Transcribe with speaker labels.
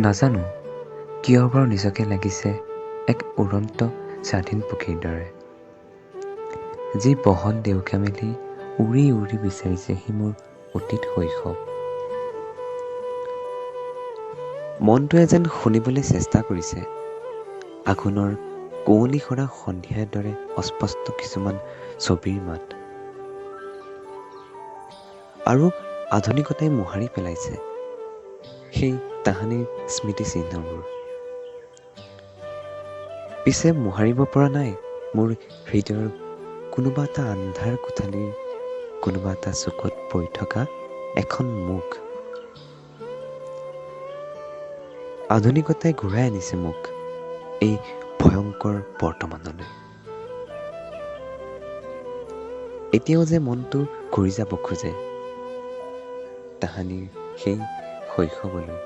Speaker 1: নাজানো কিয় বাৰু নিজকে লাগিছে এক উড়ন্ত স্বাধীন পক্ষীৰ দৰে, যি বহল ডেউকা মেলি উৰি উৰি বিচাৰিছেহি মোৰ অতীত শৈশৱ। মনটোৱে যেন শুনিবলৈ চেষ্টা কৰিছে আঘোণৰ কুঁৱলী সৰা সন্ধিয়াৰ দৰে অস্পষ্ট কিছুমান ছবিৰ মাত। আৰু আধুনিকতাই মোহাৰি পেলাইছে সেই তাহানিৰ স্মৃতিচিহ্নবোৰ। পিছে মোহাৰিব পৰা নাই মোৰ হৃদয়ৰ কোনোবা এটা আন্ধাৰ কোঠালীৰ কোনোবা এটা চুকত পৰি থকা এখন মুখ। আধুনিকতাই ঘূৰাই আনিছে মোক এই ভয়ংকৰ বৰ্তমানলৈ। এতিয়াও যে মনটো ঘূৰি যাব খোজে তাহানিৰ সেই শৈশৱলৈ।